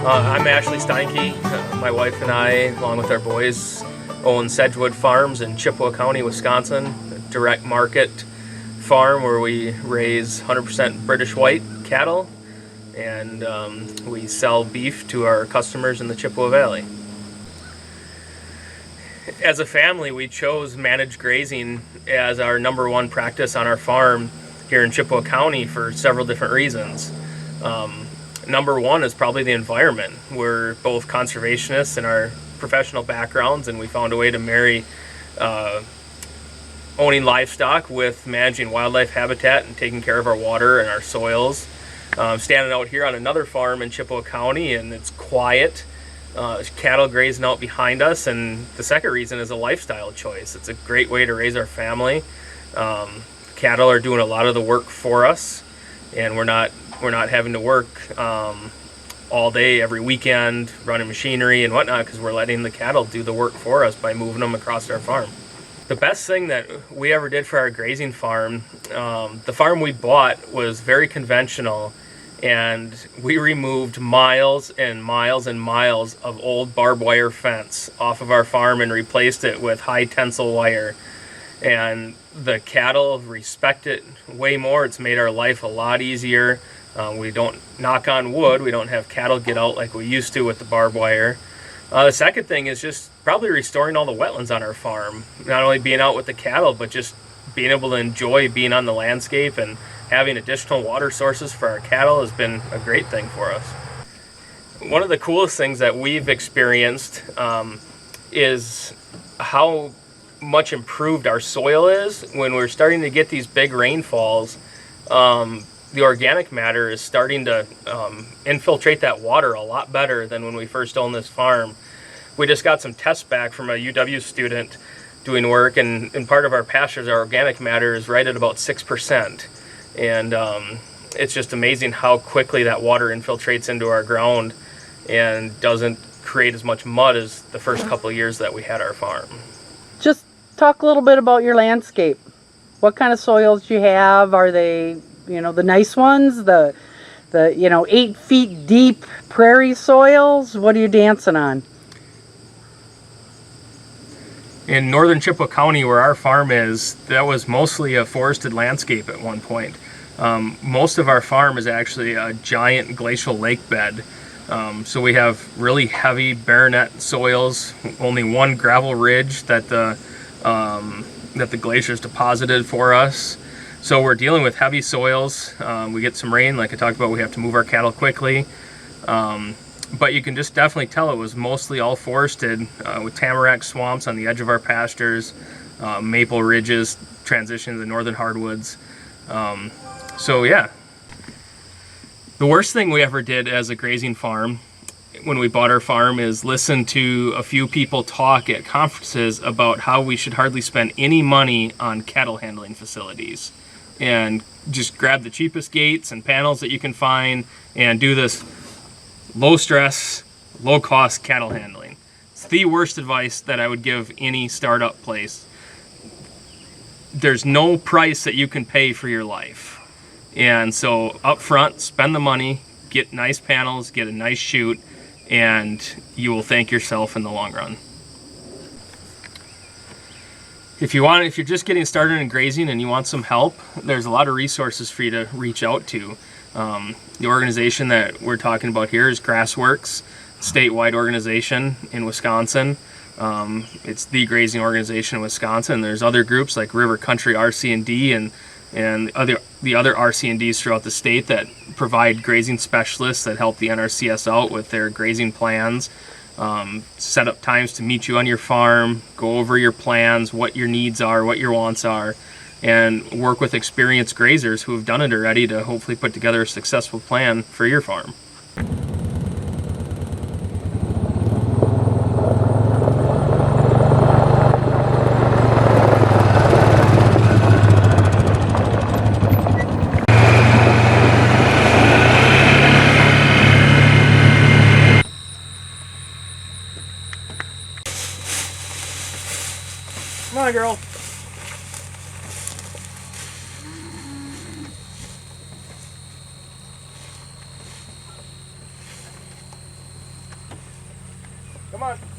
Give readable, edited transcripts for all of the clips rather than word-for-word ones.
I'm Ashley Steinke. My wife and I, along with our boys, own Sedgewood Farms in Chippewa County, Wisconsin, a direct market farm where we raise 100% British white cattle, and we sell beef to our customers in the Chippewa Valley. As a family, we chose managed grazing as our #1 practice on our farm here in Chippewa County for several different reasons. Number one is probably the environment. We're both conservationists in our professional backgrounds, and we found a way to marry owning livestock with managing wildlife habitat and taking care of our water and our soils. Standing out here on another farm in Chippewa County, and it's quiet. Cattle grazing out behind us, and the second reason is a lifestyle choice. It's a great way to raise our family. Cattle are doing a lot of the work for us, and we're not having to work all day every weekend running machinery and whatnot, because we're letting the cattle do the work for us by moving them across our farm. The best thing that we ever did for our grazing farm, the farm we bought was very conventional, and we removed miles and miles and miles of old barbed wire fence off of our farm and replaced it with high tensile wire. And the cattle respect it way more. It's made our life a lot easier. We don't, knock on wood, we don't have cattle get out like we used to with the barbed wire. The second thing is just probably restoring all the wetlands on our farm. Not only being out with the cattle, but just being able to enjoy being on the landscape, and having additional water sources for our cattle has been a great thing for us. One of the coolest things that we've experienced is how much improved our soil is. When we're starting to get these big rainfalls, the organic matter is starting to infiltrate that water a lot better than when we first owned this farm. We just got some tests back from a UW student doing work, and in part of our pastures, our organic matter is right at about 6%. And it's just amazing how quickly that water infiltrates into our ground and doesn't create as much mud as the first couple of years that we had our farm. Just talk a little bit about your landscape. What kind of soils do you have? Are they, the nice ones, the 8 feet deep prairie soils? What are you dancing on? In northern Chippewa County, where our farm is, that was mostly a forested landscape at one point. Most of our farm is actually a giant glacial lake bed. So we have really heavy baronet soils, only one gravel ridge that the glaciers deposited for us. So we're dealing with heavy soils. We get some rain, like I talked about, we have to move our cattle quickly. But you can just definitely tell it was mostly all forested, with tamarack swamps on the edge of our pastures, maple ridges transition to the northern hardwoods. So yeah. The worst thing we ever did as a grazing farm when we bought our farm is listen to a few people talk at conferences about how we should hardly spend any money on cattle handling facilities, and just grab the cheapest gates and panels that you can find and do this low stress, low cost cattle handling. It's the worst advice that I would give any startup place. There's no price that you can pay for your life. And so up front, spend the money, get nice panels, get a nice chute, and you will thank yourself in the long run. If you're just getting started in grazing and you want some help, there's a lot of resources for you to reach out to. The organization that we're talking about here is Grassworks, statewide organization in Wisconsin. It's the grazing organization in Wisconsin. There's other groups like River Country RC&D and the other RC&Ds throughout the state that provide grazing specialists that help the NRCS out with their grazing plans. Set up times to meet you on your farm, go over your plans, what your needs are, what your wants are, and work with experienced grazers who have done it already to hopefully put together a successful plan for your farm. Come on, girl. Come on.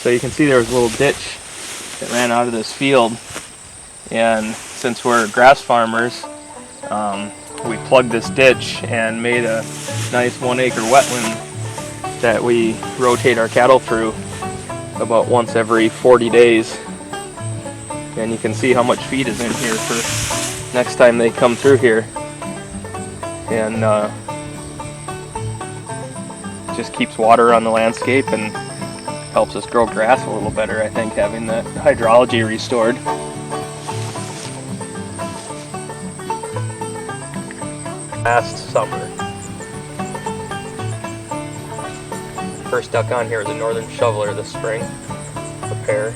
So you can see there was a little ditch that ran out of this field, and since we're grass farmers, we plugged this ditch and made a nice 1 acre wetland that we rotate our cattle through about once every 40 days. And you can see how much feed is in here for next time they come through here. And just keeps water on the landscape and helps us grow grass a little better, I think, having the hydrology restored. Last summer, first duck on here was a northern shoveler this spring, a pair.